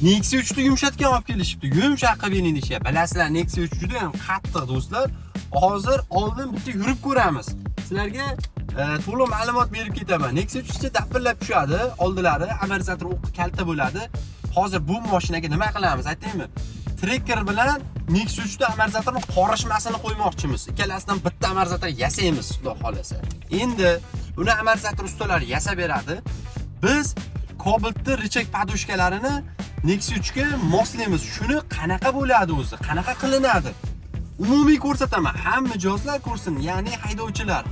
Nexia 3 ni yumshatgan olib kelishibdi. Yumshoq qilib deyishyapti. Bilasizlar, Nexia 3 juda ham qattiq do'stlar. Hozir oldin bitta yurib ko'ramiz. Sizlarga to'liq ma'lumot berib ketaman. Nexia 3 ichida dapillab tushadi, oldilari amortizator o'qi kalta bo'ladi. Hozir bu mashinaga nima qilamiz, aytaymi? Trekker bilan Nexia 3 da amortizatorning qorishmasini qo'ymoqchimiz. Ikkalasidan bitta amortizator yasaymiz, xudo xolasa. Endi uni amortizator ustalari yasab beradi. Biz Cobalt'ni richak podoshkalarini Nexia 3 ga moslaymiz. Shuni qanaqa bo'ladi o'zi? Qanaqa qilinadi? Umumiy ko'rsataman. Hamma mijozlar ko'rsin, ya'ni haydovchilar,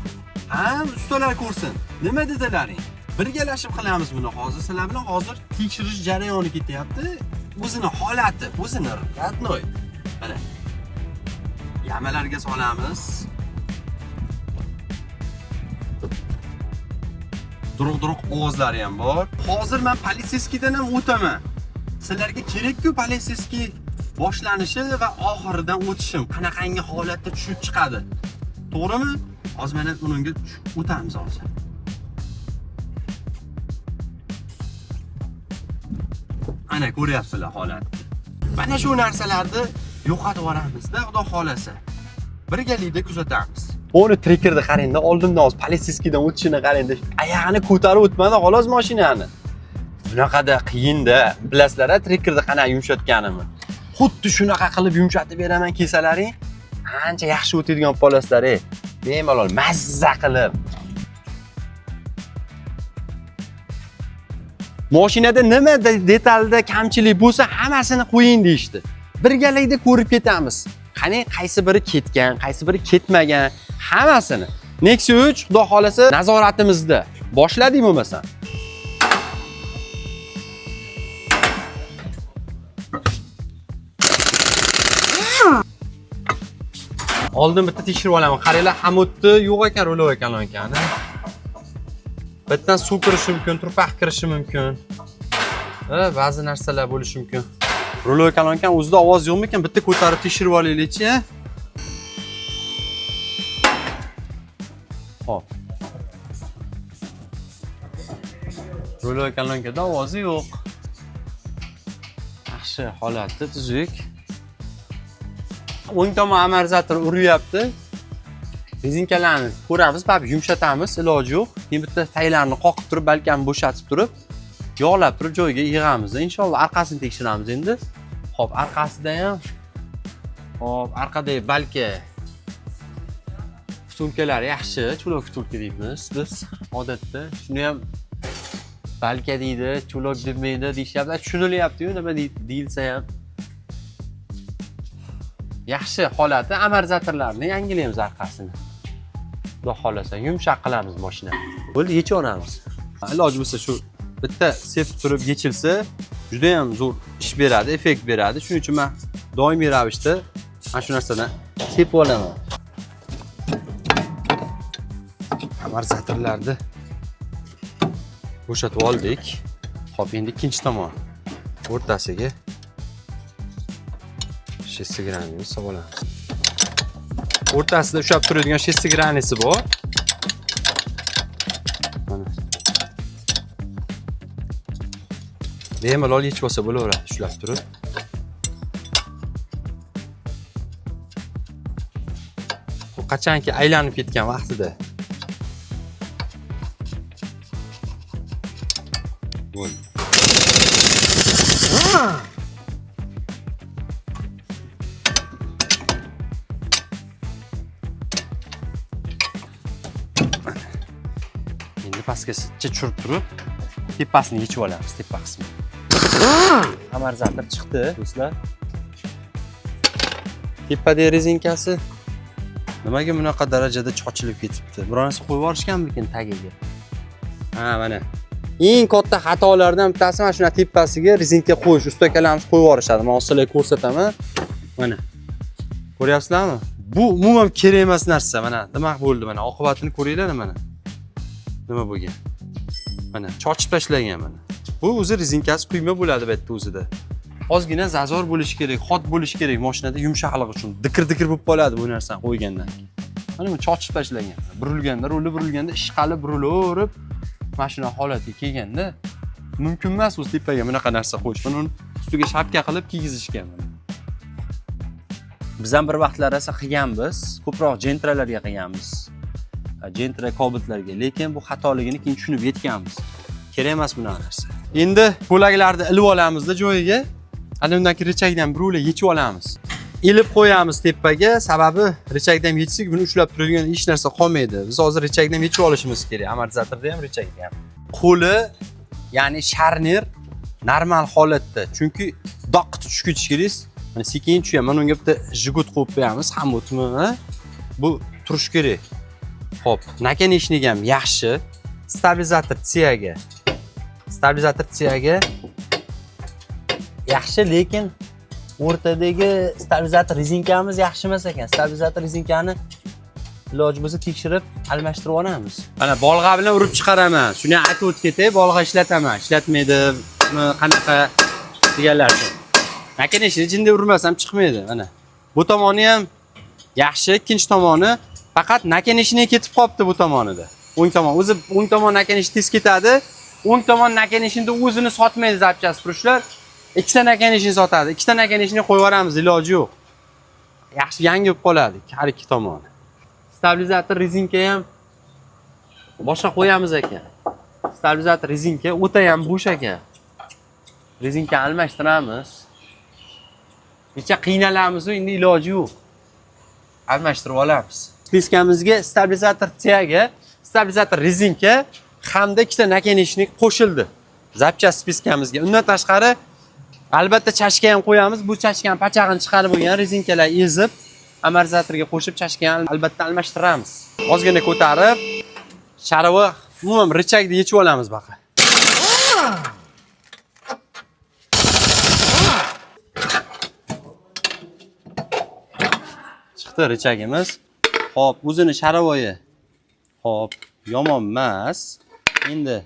ham ustalar ko'rsin. Nima dedilaring? Birgalashib qilamiz buni. Hozir sizlar bilan hozir tekshirish jarayoni ketyapti. O'zini holati, o'zini radnoy. Mana. Yamalarga solamiz. Duruq ovozlari ham bor. Hozir men politsiyaskidan ham o'taman. Sizlarga kerak-ku politsiyaski boshlanishi va oxiridan o'tishim, qanaqangi holatda tushib chiqadi. To'g'rimi? Hozir mana unga o'tamiz hozir. Ana ko'ryapsizlar holatni. Mana shu narsalarni yo'qotib yuboramiz-da, xudo xolasa. Birgalikda kuzatamiz. Uni trekkerni qarangda, oldimdan hozir politsiyaskidan o'tishini qarangda, oyog'ini ko'tarib o'tmadi xolos mashinani. Bunaqada qiyin-da. Bilasizlar, trekkerni qanaqa yumshatganimni. Xuddi shunaqa qilib yumshatib beraman kesalaring, ancha yaxshi o'tadigan polaslar, bemalol mazza qilib. Mashinada nima detalda kamchilik bo'lsa, hammasini qo'ying deyishdi. Birgalikda ko'rib ketamiz. Qani qaysi biri ketgan, qaysi biri ketmagan, hammasini. Nexia 3 xudo xolasa nazoratimizda. Boshladik bo'lmasa. Oldin bitta tekshirib olaman. Qaranglar, hamutni yo'q ekan, ro'lov ekan. Bittan suv kirishi mumkin, turpaq kirishi mumkin. Ba'zi narsalar bo'lishi mumkin. Ro'lov ekan, o'zida ovoz yo'qmi ekan? Bitta ko'tarib tekshirib olaylik-chi. Xo'p. Ro'lov ekan, ovozi yo'q. Yaxshi, holati tuzuk. O'ng tomon amortizator uryapti. Rezinkalarni ko'ramiz, bab yumshatamiz, iloji yo'q. Keyin bitta taylarni qoqib turib, balkam bo'shatib turib, yog'lab turib joyiga yig'amiz. Inshaalloh orqasini tekshiramiz endi. Xo'p, orqasida ham xo'p, arqada balki vtulkalar yaxshi, cho'loq vtulka deymiz biz odatda. Shuni ham balka deydi, cho'loq demaydi deyishyapti. Tushunilyapti-yu, nima deyilsa ham. Yaxshi holati, amortizatorlarni yangilaymiz orqasini. Xudo xolasa yumshoq qilamiz mashinani. Bo'ldi, yechib olamiz. Iloji bo'lsa shu bitta sepib turib yechilsa, juda ham zo'r ish beradi, effekt beradi. Shuning uchun men doimiy ravishda mana shu narsadan sepib olaman. Amortizatorlarni bo'shatib oldik. Xo'p, endi ikkinchi tomon o'rtasiga shessigranni solamiz. O'rtasida ushlab turadigan shessigranisi bor. Mana. Bemalol yechib olsa bo'laveradi, ushlab turib. Bu qachonki aylanib ketgan vaqtida. Bo'ldi. Pastga tushirib turib, tepasini yechib olamiz, tepa qismini. Amortizator chiqdi, do'stlar. Tepadagi rezinkasi nimaga bunaqa darajada chochilib ketibdi? Bironasi qo'yib yuborishganmikin tagiga? Ha, mana. Eng katta xatolardan bittasi mana shuna tepasiga rezinka qo'yish, ustakalarimiz qo'yib yuborishadi. Men sizlarga ko'rsataman. Mana. Ko'ryapsizlarmi? Bu umuman kerak emas narsa, mana. Nima bo'ldi, mana oqibatini ko'ringlar mana. Nima bo'lgan? Mana chochib tashlagan mana. Bu o'zi rezinkasi quyma bo'ladi bu yerda o'zida. Ozgina zazor bo'lishi kerak, hot bo'lishi kerak mashinada yumshoqligi uchun. Dikir bo'lib qoladi bu narsani qo'ygandan keyin. Mana bu chochib tashlagan. Burilganda, ruli burilganda ishqalib burilaverib, mashina holatiga kelganda mumkin emas o'z tepaga bunaqa narsa qo'yish. Buni ustiga shapka qilib kiygizishgan. Biz ham bir vaqtlar esa qilganmiz, ko'proq jentralarga qilganmiz. Jentra kobitlarga, lekin bu xatoligini keyin tushunib yetganmiz. Kerak emas bu narsa. Endi bo'laklarni ilib olamizda joyiga. Ana undan keyin richakdan birovlar yechib olamiz. Ilib qo'yamiz tepaga, sababi richakdan yechsak buni ushlab turadigan hech narsa qolmaydi. Biz hozir richakdan yechib olishimiz kerak. Amortizatorda ham, richakda ham. Qo'li, ya'ni sharnir normal holatda. Chunki doq tutish kerak. Mana sekin tushgan. Mana unga bitta jigut qo'yib qo'yamiz, hamutmi? Bu turish kerak. Xo'p, nakanishnik ham yaxshi. Stabilizator tsiyaga. Yaxshi, lekin o'rtadagi stabilizator rezinkamiz yaxshi emas ekan. Stabilizator rezinkani iloji bo'lsa tekshirib, almashtirib olamiz. Mana bolg'a bilan urib chiqaraman. Shuni aytib o'tib ketay, bolg'a ishlataman. Ishlatmaydi, qanaqa deganlarni. Nakanishni jinda urmasam chiqmaydi. Mana bu tomoni ham yaxshi, ikkinchi tomoni faqat nakanishni ketib qopti bu tomonida. O'ng tomon, o'zi o'ng tomon nakanish tez ketadi. O'ng tomon nakanishni o'zini sotmaydi zapchast purushlar. Ikkita nakanishni sotadi. Ikkita nakanishni qo'yib yuboramiz, iloji yo'q. Yaxshi yangi bo'lib qoladi har ikki tomoni. Stabilizator rezinka ham boshqa qo'yamiz ekan. Stabilizator rezinka o'ta ham bo'sh ekan. Rezinka almashtiramiz. Necha qiynalamiz, endi iloji yo'q. Almashtirib olamiz. Spiskamizga stabilizator tiyaga, stabilizator rezinka hamda ikkita nakanishnik qo'shildi. Zapchast spiskamizga. Undan tashqari albatta chashka ham qo'yamiz. Bu chashkani pachag'ini chiqarib bo'lgan rezinkalar ezib, amortizatorga qo'shib chashkani albatta almashtiramiz. Ozgina ko'tarib, sharavi umuman richakda yechib olamiz baqa. Chiqdi richagimiz. Xo'p, o'zini sharavoyi. Xo'p, yomon emas. Endi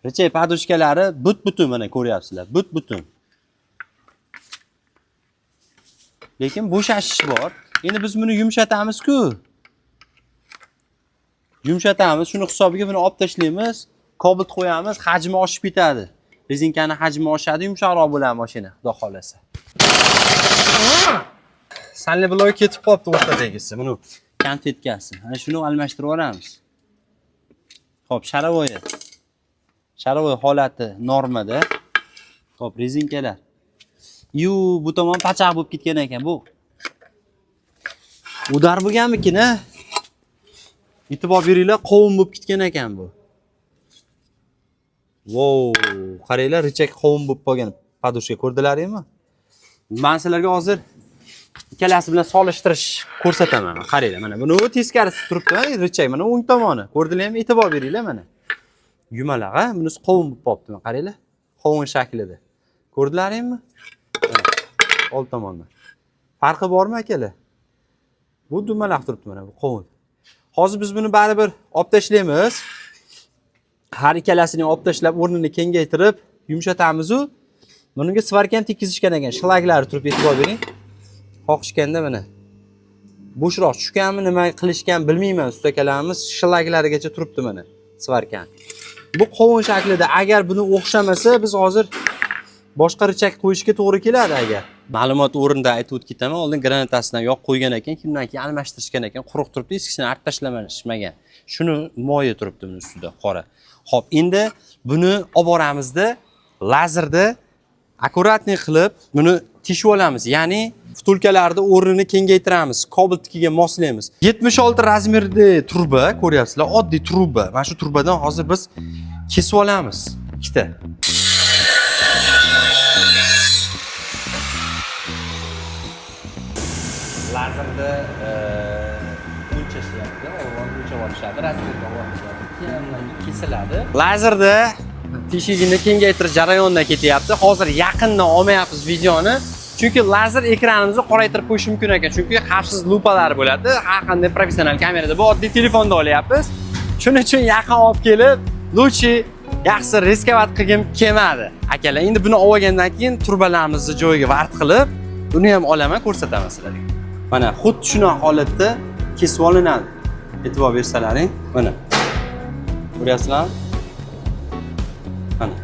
richak padushkalari but-butun mana ko'ryapsizlar. But-butun. Lekin bo'shashish bor. Endi biz buni yumshatamiz-ku. Yumshatamiz, shuni hisobiga buni olib tashlaymiz, kobit qo'yamiz, hajmi oshib ketadi. Rezinkani hajmi oshadi, yumshoqroq bo'ladi mashina, xudo xolasa. Sanli bloy ketib qopti o'rtadagisi. Buni konfetkasi. Ana shuni almashtirib olamiz. Xo'p, sharavoyi. Sharavoyi holati normada. Xo'p, rezinkalar. Bu tomon pachaq bo'lib ketgan ekan bu. Udar bo'lganmikin-a? E'tibor beringlar, qovun bo'lib ketgan ekan bu. Wow, qaranglar, richak qovun bo'lib qolgan. Padushka ko'rdilaringmi? Men sizlarga hozir ikkalasi bilan solishtirish ko'rsataman. Qaranglar, mana buni teskarisi turibdi, richak mana o'ng tomoni. Ko'rdilarmi? E'tibor beringlar mana. Yumaloq, ha? Bunisi qovun bo'lib qolibdi, qaranglar. Qovun shaklida. Ko'rdilaringmi? Old tomondan. Farqi bormi akalar? Bu dumaloq turibdi mana bu qovun. Hozir biz buni baribir olib tashlaymiz. Har ikkalasini olib tashlab, o'rnini kengaytirib, yumshatamiz u. Bunga svarka ham tekkizishgan ekan. Shlaglari turib e'tibor bering. Qoqishganda mana. Bo'shroq tushganmi, nima qilishgan bilmayman. Ustakalarimiz shlaglarigacha turibdi mana svarkan. Bu qovun shaklida. Agar buni o'xshamasa, biz hozir boshqa richak qo'yishga to'g'ri keladi agar. Ma'lumot o'rinda aytib o'tib ketaman. Oldin granatasidan yoq qo'ygan ekan, kimdan keyin almashtirishgan ekan, quruq turibdi, eskisini artib tashlamashmagan. Shuni moyi turibdi buning ustida, qora. Xo'p, endi buni olib boramizda lazerda akkuratniy qilib buni teshib olamiz. Ya'ni vtulkalarni o'rnini kengaytiramiz, kobeltikiga moslaymiz. 76 razmerli truba, ko'ryapsizlar, oddiy truba. Mana shu trubadan hozir biz kesib olamiz. Ikkita. Lazerda o'lchashyapti, o'lchab olishadi, razmerga olishadi. Keyin kesiladi. Lazerda teshigini kengaytirish jarayonidan ketyapti. Hozir yaqindan olmayapmiz videoni. Chunki lazer ekranimizni qoraytirib qo'yish mumkin ekan. Chunki xavfsiz lupalar bo'ladi. Har qanday professional kamerada bu oddiy telefonda olyapmiz. Shuning uchun yaqin olib kelib, Luchi yaxshi riskovat qilgim kelmadi. Akalar, endi buni olgandan keyin turbalarimizni joyiga vart qilib, buni ham olaman, ko'rsataman sizlarga. Mana xuddi shunaqa holatda kesib olinadi. E'tibor bersalaring, mana. Ko'ryapsizlarmi? Mana.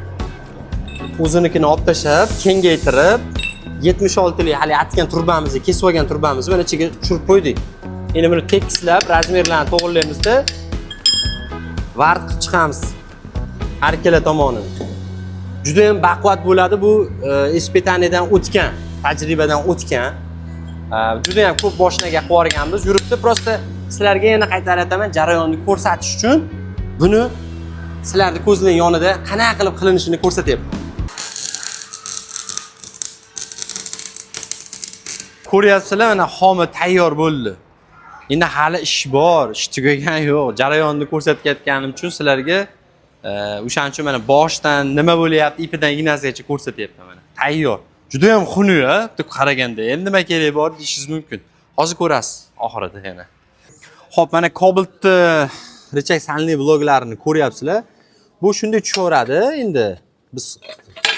o'zinikini olib tashlab, kengaytirib, 76 lik hali atgan turbamizni, kesib olgan turbamizni mana ichiga tushirib qo'ydik. Endi buni tekislab, razmerlarni to'g'rilaymizda vart qilib chiqamiz. Har ikkala tomonini. Juda ham baquvvat bo'ladi bu ispitaniyadan o'tgan, tajribadan o'tgan. Juda ham ko'p boshinaga qilib yuborganmiz. Yuribdi, prosta sizlarga yana qaytarib aytaman, jarayonni ko'rsatish uchun buni sizlarni ko'zning yonida qanaqa qilib qilinishini ko'rsatyapman. Ko'ryapsizlar, mana xomi tayyor bo'ldi. Endi hali ish bor, ish tugagani yo'q. Jarayonni ko'rsatayotganim uchun sizlarga o'shaning uchun mana boshdan nima bo'layapti, ipidan ignasigacha ko'rsatyapman mana. Tayyor. Juda ham xunuk-a, deb qaraganda. Endi nima kerak bor deyishingiz mumkin. Hozir ko'rasiz oxirida yana. Xo'p, mana Cobalt'ni richak sanli bloglarini ko'ryapsizlar. Bu shunday tushaveradi. Endi biz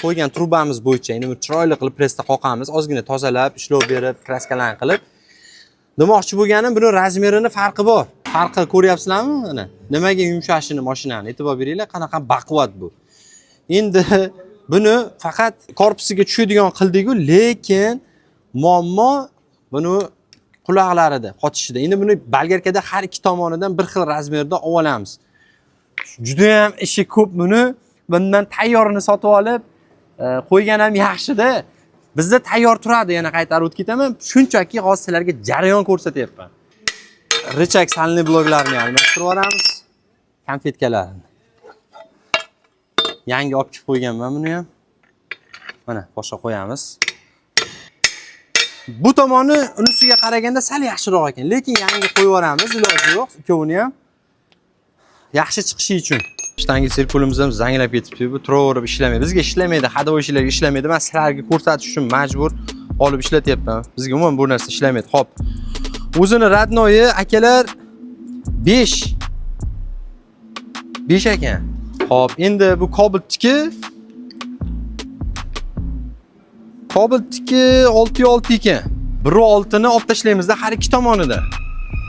qo'ygan turbamiz bo'yicha endi bu chiroyli qilib pressda qoqamiz, ozgina tozalab, ishlov berib, kraskalarni qilib. Demoqchi bo'lganim, buni razmerini farqi bor. Farqi ko'ryapsizlarmi? Mana nimaga yumshashini mashinani e'tibor beringlar, qanaqa baquvvat bu. Endi buni faqat korpusiga tushadigan qildik-ku, lekin muammo buni quloqlarida, qotishida. Endi buni bolgarkada har ikki tomonidan bir xil razmerda olamiz. Juda ham ishi ko'p buni. Bundan tayyorini sotib olib qo'ygan ham yaxshi-da. Bizda tayyor turadi, yana qaytarib o'tib ketaman. Shunchaki hozir sizlarga jarayon ko'rsatyapman. Richak sanli bloklarni almashtirib yuboramiz. Konfetkalarni. Yangi olib kelib qo'yganman buni ham. Mana boshqa qo'yamiz. Bu tomoni unisiga qaraganda sal yaxshiroq ekan, lekin yangi qo'yib yuboramiz, iloji yo'q, ikkovini ham yaxshi chiqishi uchun. Shtangi sirkulimiz ham zanglab ketibdi. Bu turaverib ishlamaydi. Bizga ishlamaydi, haydovchilarga ishlamaydi. Men sizlarga ko'rsatish uchun majbur olib ishlatyapman. Bizga umuman bu narsa ishlamaydi. Xo'p. O'zini radnoyi akalar 5. 5 ekan. Xo'p, endi bu Cobalt'niki 6 ekan. 1.6 ni olib tashlaymiz har ikki tomonida.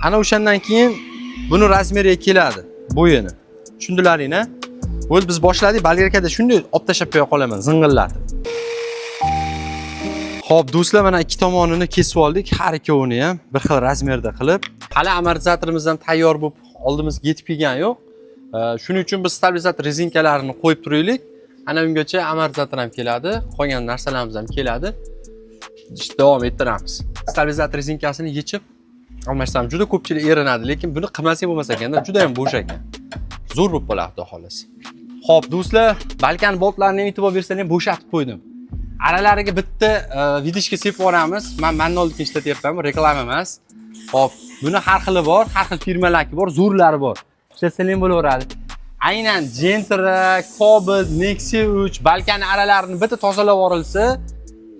Ana o'shandan keyin buni razmeriga keladi, bo'yini. Tushundilaring-a? Bo'ldi, biz boshladik, bolgarkada shunday olib tashlab qo'ya qolaman, zing'illatib. Xo'p, do'stlar, mana ikki tomonini kesib oldik, har ikkovini ham bir xil razmerda qilib. Hali amortizatorimiz ham tayyor bo'lib, oldimizga yetib kelgani yo'q. Shuning uchun biz stabilizator rezinkalarini qo'yib turaylik. Ana ungacha amortizator ham keladi, qolgan narsalarimiz ham keladi. Davom ettiramiz. Stabilizator rezinkasini yechib almashsam juda ko'pchilik erinadi, lekin buni qilmasak bo'lmas ekanda, juda ham bo'sh ekan. Zo'r bo'lib qoladi xolos. Xo'p, do'stlar, balkan boltlarini ham e'tibor bersanglar bo'shatib qo'ydim. Aralariga bitta vidishka sepib yuboramiz. Men manuallikni ishlatyapman, reklama emas. Xo'p, buni har xili bor, har xil firmalarki bor, zo'rlari bor. Ishlatsangiz bo'laveradi. Aynan Gentra, Cobalt, Nexia 3 balkan aralarini bitta tozalab yuborilsa,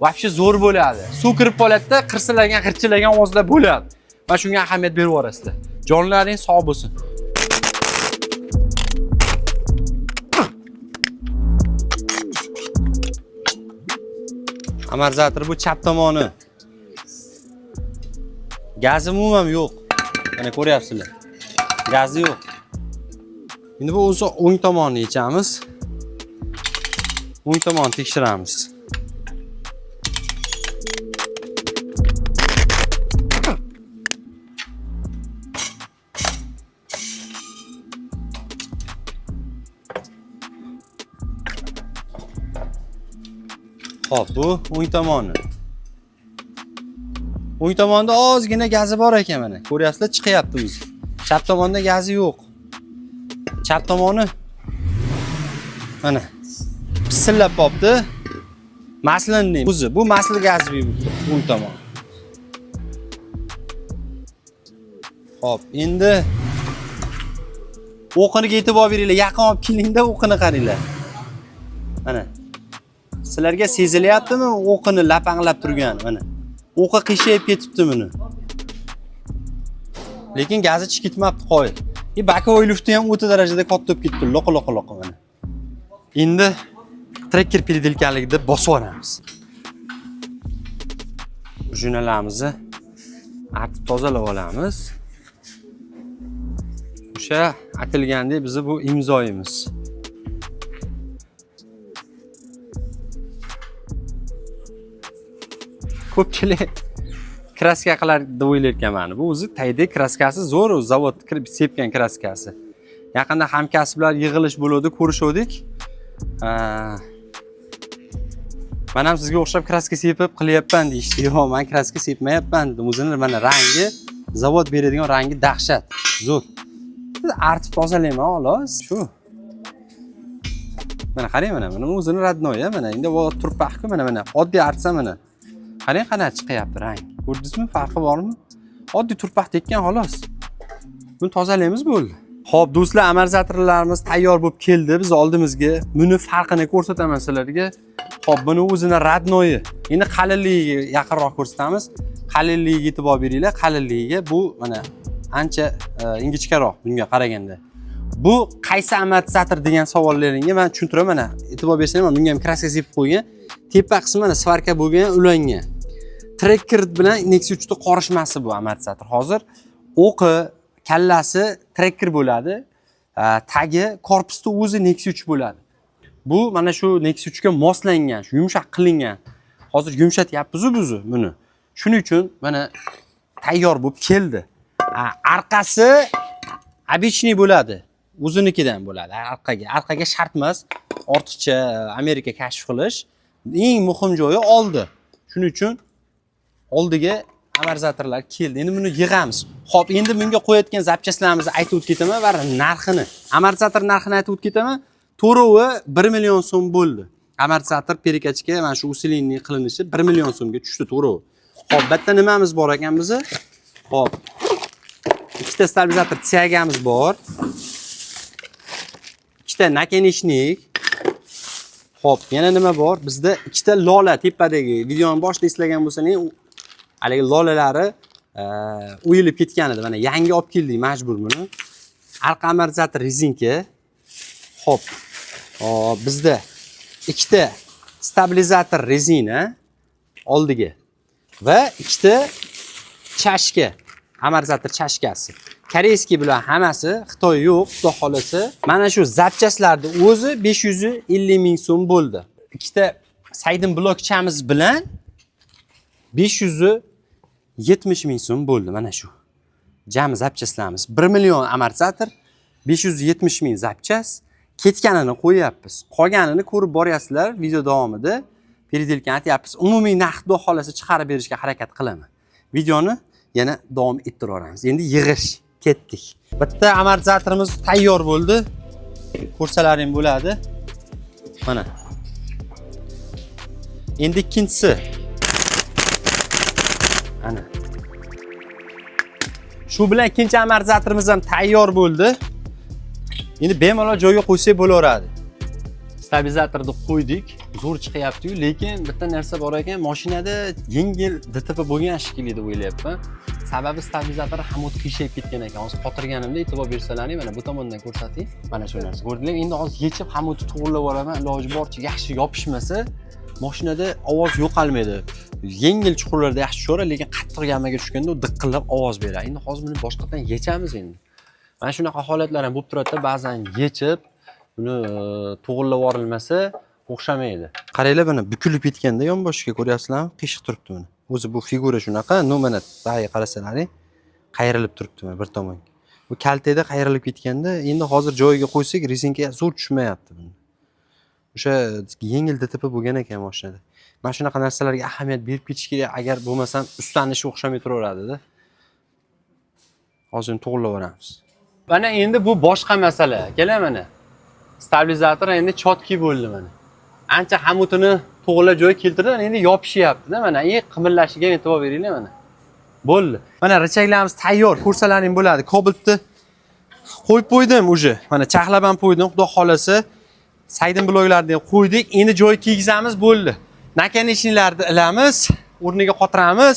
вообще zo'r bo'ladi. Suv kirib qoladida, qirsilagan, g'irchilagan ovozlar bo'ladi. Men shunga ahamiyat berib yuborasizlar. Jonlaring sog' bo'lsin. Amortizator bu chap tomoni. Gazi umuman yo'q. Mana ko'ryapsizlar. Gazi yo'q. Endi bu o'zi o'ng tomonini yechamiz. O'ng tomonni tekshiramiz. Xo'p, bu o'ng tomoni. O'ng tomonda ozgina gazi bor ekan mana. Ko'ryapsizlar, chiqyapti o'zi. Chap tomonda gazi yo'q. Chap tomoni mana pisillab qopti. Maslinning o'zi. Bu masl gazi bu o'ng tomon. Xo'p, endi o'qiniga e'tibor beringlar. Yaqin olib kelingda o'qini qaranglar. Mana sizlarga sezilyaptimi o'qini lapanglab turgan mana. O'qi qiyshayib ketibdi buni. Lekin gazi chiqib ketmabdi qo'y. Bakovoy lufti ham o'ta darajada katta bo'lib ketdi, loq mana. Endi trekker pedalkaligida bosib olamiz. Jurnalamizni artib tozalab olamiz. O'sha atilgandek bizi bu imzoyimiz. ko'pchilik kraska qilar deb o'ylayotganman. Bu o'zi tayda kraskasi zo'r, zavod kirib sepgan kraskasi. Yaqinda hamkasblar yig'ilish bo'ldi, ko'rishdik. Men ham sizga o'xshab kraska sepib qilyapman deyishdi. Yo'q, men kraska sepmayapman dedim. O'zini mana rangi, zavod beradigan rangi dahshat. Zo'r. Artib tozalayman, xolos. Shu. Mana qarang, mana o'zini radnoy, mana endi turpaq-ku, mana oddiy artsa mana. Qarang, qanaqa chiqyapti rang. Ko'rdingizmi? Farqi bormi? Oddiy turpaq tekkan, xolos. Buni tozalaymiz bo'ldi. Xo'p, do'stlar, amortizatorlarimiz tayyor bo'lib keldi. Biz oldimizga buni farqini ko'rsataman sizlarga. Xo'p, buni o'zini radnoyi. Endi qalinligiga yaqinroq ko'rsatamiz. Qalinligiga e'tibor beringlar. Qalinligiga bu mana ancha ingichkaroq bunga qaraganda. Bu qaysi amortizator degan savollaringga men tushuntiraman. Mana e'tibor bersanglar, bunga ham kraska sepib qo'ygan. Tepa qismi mana svarka bo'lgan, ulangan. Tracker bilan Nexus 3 ta qorishmasi bu amortizator. Hozir o'qi, kallasi tracker bo'ladi. Tagi, korpusi o'zi Nexus 3 bo'ladi. Bu mana shu Nexus 3 ga moslangan, shu yumshoq qilingan. Hozir yumshatyapmiz bizni buni. Shuning uchun mana tayyor bo'lib keldi. Arqasi обычный bo'ladi. O'zinikidan bo'ladi. Arqaga shart emas. Ortiqcha Amerika kashf qilish. Eng muhim joyi oldi. Shuning uchun oldiga amortizatorlar keldi. Endi buni yig'amiz. Xo'p, endi bunga qo'yayotgan zapchastlarimizni aytib o'tib ketaman va narxini. Amortizator narxini aytib o'tib ketaman. To'rovi 1 million so'm bo'ldi. Amortizator perikachga mana shu usilinning qilinishi 1 million so'mga tushdi to'rovi. Xo'p, bitta nimamiz bor ekan bizni? Xo'p. Ikkita stabilizator tsiyagamiz bor. Ikkita nakenishnik. Xo'p, yana nima bor? Bizda ikkita lola tepadagi videoni boshida eslagan bo'lsangiz, haligi lolalari o'yilib ketgan edi. Mana yangi olib keldik, majbur buni. Arqa amortizator rezinka. Xo'p. Bizda ikkita stabilizator rezina oldiga va ikkita chashka, amortizator chashkasi. Koreyskiy bilan hammasi, Xitoy yo'q, xudo xolasa. Mana shu zapchastlarning o'zi 550 ming so'm bo'ldi. Ikkita saydin blokchamiz bilan 570 ming so'm bo'ldi mana shu. Jami zapchastlarimiz 1 million amortizator, 570 ming zapchast. Ketganini qo'yapmiz. Qolganini ko'rib boryapsizlar video davomida. Переделкani aytyapmiz. Umumiy narx xudo xolasa chiqarib berishga harakat qilaman. Videoni yana davom ettiraveramiz. Endi yig'ish ketdik. Bitta amortizatorimiz tayyor bo'ldi. Ko'rsalaring bo'ladi. Mana. Endi ikkinchisi. Ana. Shu bilan ikkinchi amortizatorimiz ham tayyor bo'ldi. Endi bemalol joyga qo'ysak bo'laveradi. Stabilizatorni qo'ydik, zo'r chiqyapti-yu, lekin bitta narsa bor ekan, mashinada yengil DTP bo'lgan shekilli deb o'ylayapman. Sababi stabilizator hamon qiyshayib ketgan ekan. Hozir xotirganimda e'tibor bersalaring, mana bu tomondan ko'rsating. Mana shu narsa. Ko'rdinglar? Endi hozir yechib hamon to'g'rilab olaman. Iloji boricha yaxshi yopishmasa, mashinada ovoz yo'qolmaydi. Yengil chuqurlarda yaxshi tushaveradi, lekin qattiq yamaga tushganda u diqqillab ovoz beradi. Endi hozir buni boshqadan yechamiz endi. Mana shunaqa holatlar ham bo'lib turadi, ba'zan yechib buni to'g'rilab yuborilmasa o'xshamaydi. Qaranglar, buni bukilib ketganda yonboshiga ko'ryapsizlarmi? Qiyshiq turibdi buni. O'zi bu figura shunaqa, mana bayi qarasalaring, qayrilib turibdi mana bir tomonga. Bu kaltada qayrilib ketganda, endi hozir joyiga qo'ysak, rezinka zo'r tushmayapti buni. O'sha yengil DTP bo'lgan ekan mashinada. Mana shunaqa narsalarga ahamiyat berib ketish kerak, agar bo'lmasam ustanishi o'xshamay turaveradi-da. Hozir to'g'rilab yuboramiz. Mana endi bu boshqa masala. Keling mana. Stabilizator endi chotki bo'ldi mana. Ancha hamutini to'g'rilab joyga keltirdi, endi yopishyapti-da mana. Qimillashiga e'tibor beringlar mana. Bo'ldi. Mana richaklarimiz tayyor, ko'rsalaring bo'ladi. Kobeltni qo'yib qo'ydim uje. Mana chaqlab ham qo'ydim, xudo xolasa. Saydin bloklarni qo'ydik, endi joy kiygizamiz, bo'ldi. Nakanishniklarni ilamiz, o'rniga qotiramiz.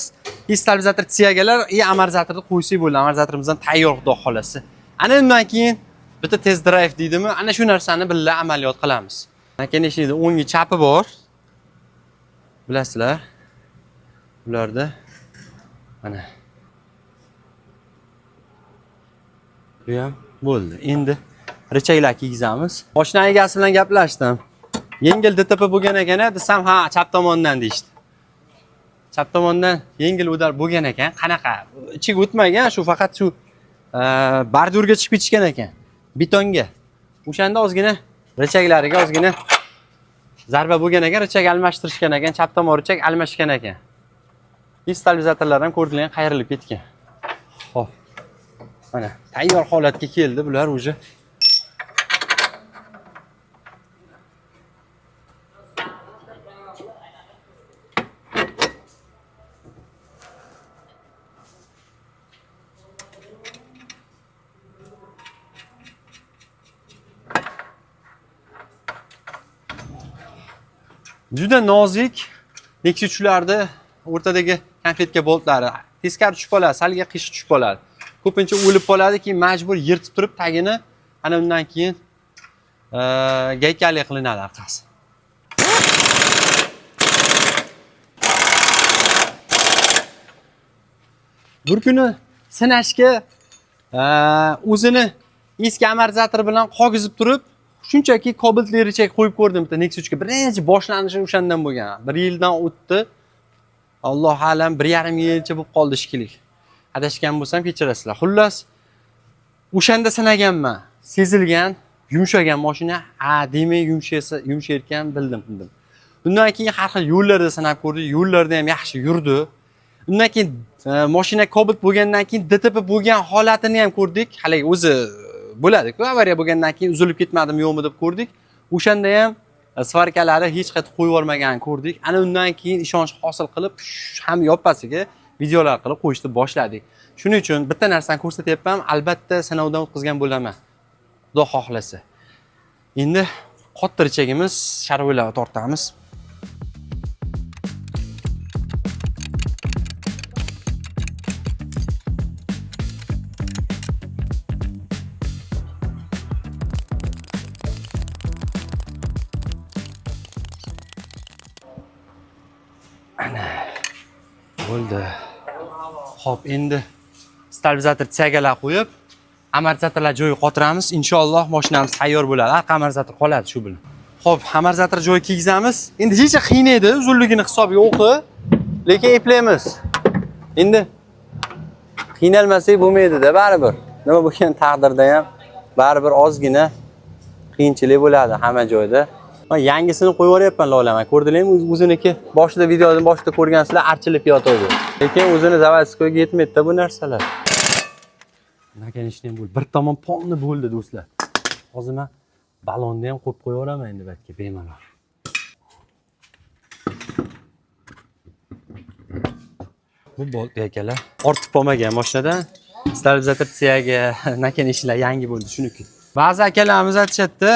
Stabilizator tsiyagalar, amortizatorni qo'ysak bo'ldi. Amortizatorimizdan tayyor, xudo xolasa. Ana undan keyin bitta test drive deydimi? Ana shu narsani birga amaliyot qilamiz. Nakanishnikda o'ngi chapi bor. Bilasizlar? Ularda mana. Bu ham bo'ldi. Endi richaklar kiygizamiz. Mashina egasi bilan gaplashdim. Yengil DTP bo'lgan ekan, desam, ha, chap tomondan deyishdi. chap tomondan yengil o'tar bo'lgan ekan. Qanaqa? Ichiga o'tmagan, shu faqat shu bordurga chiqib ketishgan ekan. Betonga. O'shanda ozgina richaklariga ozgina zarba bo'lgan ekan, richak almashtirishgan ekan, chap tomon richak almashgan ekan. Stabilizatorlar ham ko'rdinglar, qayrilib ketgan. Xo'p. Mana tayyor holatga keldi bular уже. Juda nozik Nexus 3'larda o'rtadagi konfetka boltlari teskari tushib qoladi, salga qiyshiq tushib qoladi. Ko'pincha o'lib qoladi, keyin majbur yirtib turib tagini ana undan keyin gaykali qilinadi orqasi. Bir kuni sinashga o'zini eski amortizator bilan qog'izib turib, shunchaki kobeltli richak qo'yib ko'rdim bitta Nexus 3 ga. Birinchi boshlanishi o'shandan bo'lgan. 1 yildan o'tdi. Alloh alam 1,5 yilcha bo'lib qoldi shekilli. Adashgan bo'lsam kechirasizlar. Xullas, o'shanda sinaganman. Sezilgan, yumshagan mashina, demay yumshayotgan bildim. Undan keyin har xil yo'llarda sinab ko'rdik. Yo'llarda ham yaxshi yurdi. Undan keyin mashina kobalt bo'lgandan keyin DTP bo'lgan holatini ham ko'rdik. Hali o'zi bo'ladi-ku, avariya bo'lgandan keyin uzilib ketmadimi yo'qmi deb ko'rdik. O'shanda ham svarkalari hech qayerga qo'yib yubormaganini ko'rdik. Ana undan keyin ishonch hosil qilib, ham yoppasiga videolar qilib qo'yishni boshladik. Shuning uchun bitta narsani ko'rsatyapman, albatta sinovdan o'tkazgan bo'laman. Xudo xohlasa. Endi qotta richagimiz sharoylarga tortamiz. Ana bo'ldi. Xo'p, endi stabilizator tsagalar qo'yib, amortizatorlar joyiga qotiramiz. Inshaalloh mashinamiz tayyor bo'ladi. Arqa amortizator qoladi shu bilan. Xo'p, amortizator joyiga kiygizamiz. Endi hech qiynaydi, uzunligini hisobga o'qi, lekin eplaymiz. Endi qiynalmasak bo'lmaydi-da baribir. Nima bo'lgan taqdirda ham baribir ozgina qiyinchilik bo'ladi hamma joyda. Men yangisini qo'yib yuboryapman lolaman. Ko'rdinglarmi? O'ziniki boshida videoning boshida ko'rgansizlar archilib yotadi. Lekin o'zini zavodiskoga yetmaydi-da bu narsalar. Nakanishni bo'ldi. Bir tomon polni bo'ldi do'stlar. Hozir men balonni ham qo'yib qo'yaveraman endi batga bemalol. Bu bolt akalar ortib qolmagan mashinadan stabilizator tsiyaga nakanishlar yangi bo'ldi shuniki. Ba'zi akalarimiz aytishadi,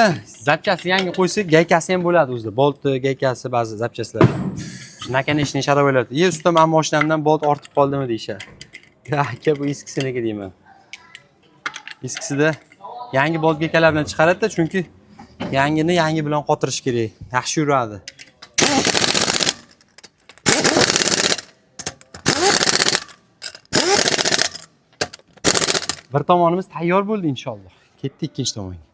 zapchasini yangi qo'ysak, gaykasi ham bo'ladi o'zida. Bolti, gaykasi, ba'zi zapchaslar. Nakanishni sharoylar. Usta, men mashinamdan bolt ortib qoldimi deyshadi. Aka, bu eskisiniki deyman. Eskisida yangi bolt gaykalar bilan chiqaradi, chunki yangini yangi bilan qotirish kerak. Yaxshi yuradi. Bir tomonimiz tayyor bo'ldi inshaalloh. Ketdik ikkinchi tomonga.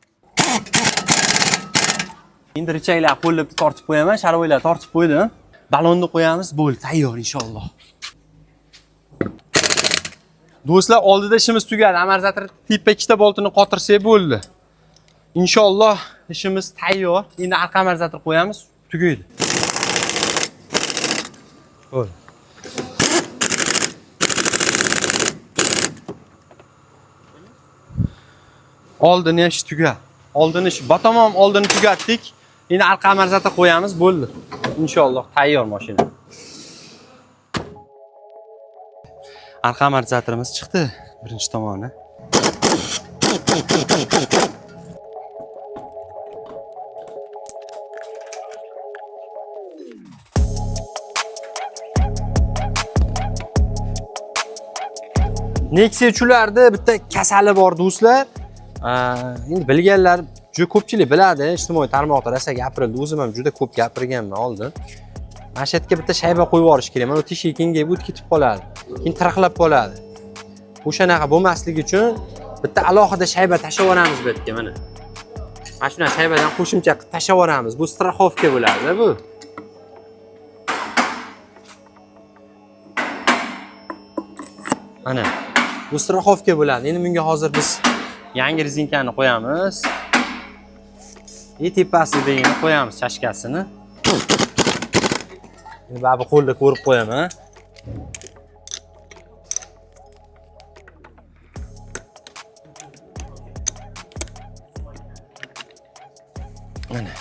Endi richaklar qo'llab tortib qo'yaman, sharoylar tortib qo'ydim. Balonni qo'yamiz, bo'ldi, tayyor inshaalloh. Do'stlar, oldida ishimiz tugadi. Amortizator tepa ikkita boltini qotirsak bo'ldi. Inshaalloh ishimiz tayyor. Endi arqa amortizator qo'yamiz, tugaydi. Bo'ldi. Oldini ish tugadi. Oldini ish, batamom oldini tugatdik. Endi arqa amortizator qo'yamiz, bo'ldi. Inshaalloh tayyor mashina. Arqa amortizatorimiz chiqdi, birinchi tomoni. Nexus 3'larda bitta kasali bor do'stlar. Endi bilganlar juda ko'pchilik biladi, ijtimoiy tarmoqda rosa gapirildi. O'zim ham juda ko'p gapirganman oldin. Mana shu yerga bitta shayba qo'yib yuborish kerak. Mana teshik kengayib o'tib ketib qoladi. Keyin tiraqlab qoladi. O'shanaqa bo'lmasligi uchun bitta alohida shayba tashlab yuboramiz bu yerga mana. Mana shuna shaybadan qo'shimcha qilib tashlab yuboramiz. Bu straxovka bo'ladi bu. Mana bu страховка bo'ladi. Endi bunga hozir biz yangi rezinkani qo'yamiz. Tepasidagini qo'yamiz chashkasini. Endi baribir qo'lda ko'rib qo'yaman. Mana.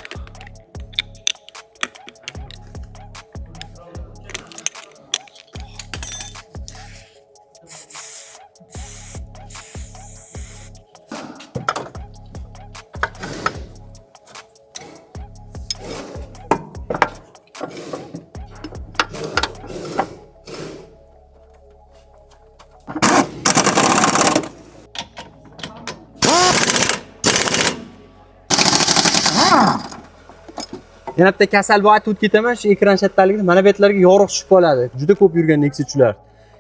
Yana bitta kasal bor aytib ketaman, shu ekran shattaligida mana bu yerlarga yorug' tushib qoladi. Juda ko'p yurgan Nexia.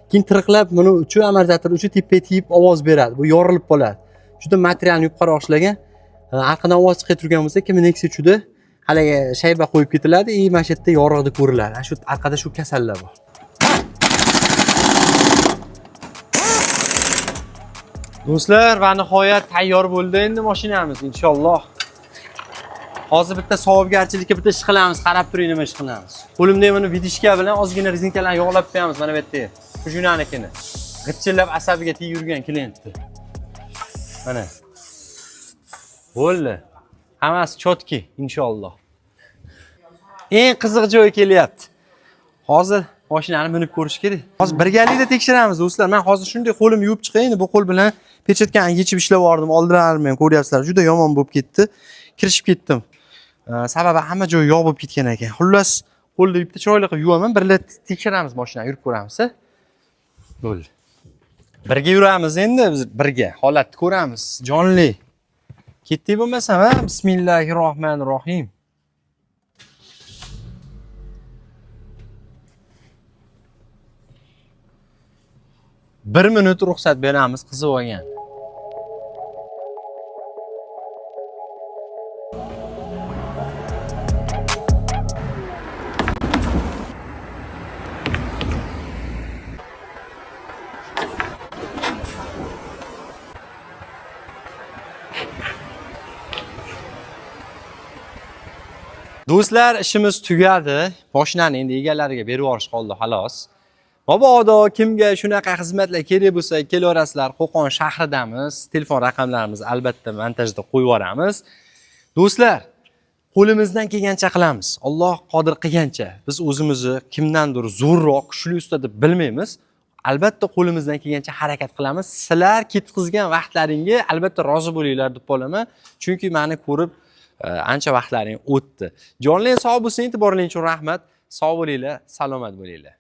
Keyin tirqlab buni uchi amortizator uchi tepaga tegib ovoz beradi. Bu yorilib qoladi. Juda materialni yuqori oshlagan. Arqadan ovoz chiqib turgan bo'lsa, kim Nexia haligi shayba qo'yib ketiladi, mana shu yerda yorug'da ko'riladi. Shu arqada shu kasallar bor. Do'stlar, va nihoyat tayyor bo'ldi endi mashinamiz, inshaalloh. Hozir bitta savobgarchilikka bitta ish qilamiz, qarab turing nima ish qilamiz. Qo'limda mana vidishka bilan ozgina rezinkalarni yog'lab qo'yamiz mana bu yerda. Kujunanikini. G'itchillab asabiga tegib yurgan klientni. Mana. Bo'ldi. Hammasi chotki, inshaalloh. Eng qiziq joy kelyapti. Hozir mashinani minib ko'rish kerak. Hozir birgalikda tekshiramiz do'stlar. Men hozir shunday qo'lim yuvib chiqay, endi bu qo'l bilan pechatkani yechib ishlab yordim. Oldilarim ham ko'ryapsizlar, juda yomon bo'lib ketdi. Kirishib ketdim. Sababi hamma joyi yog' bo'lib ketgan ekan. Xullas, qo'lda bitta chiroyli qilib yuvaman, birga tekshiramiz mashinani, yurib ko'ramiz. Bo'ldi. Birga yuramiz endi, biz birga holatni ko'ramiz. Jonli. Ketdik bo'lmasam, ha? Bismillahirrohmanirrohim. Bir minut ruxsat beramiz, qizib olgan. Do'stlar, ishimiz tugadi. Mashinani endi egalariga berib yuborish qoldi, xolos. Mabodo kimga shunaqa xizmatlar kerak bo'lsa, kelaverasizlar. Qo'qon shahridamiz. Telefon raqamlarimizni albatta montajda qo'yib yuboramiz. Do'stlar, qo'limizdan kelgancha qilamiz. Alloh qodir qilgancha. Biz o'zimizni kimdandir zo'rroq, kuchli usta deb bilmaymiz. Albatta qo'limizdan kelgancha harakat qilamiz. Sizlar ketkizgan vaqtlaringga albatta rozi bo'linglar deb qolaman. Chunki meni ko'rib ancha vaqtlaring o'tdi. Jonli sog' bo'lsin, e'tiboringiz uchun rahmat. Sog' bo'linglar, salomat bo'linglar.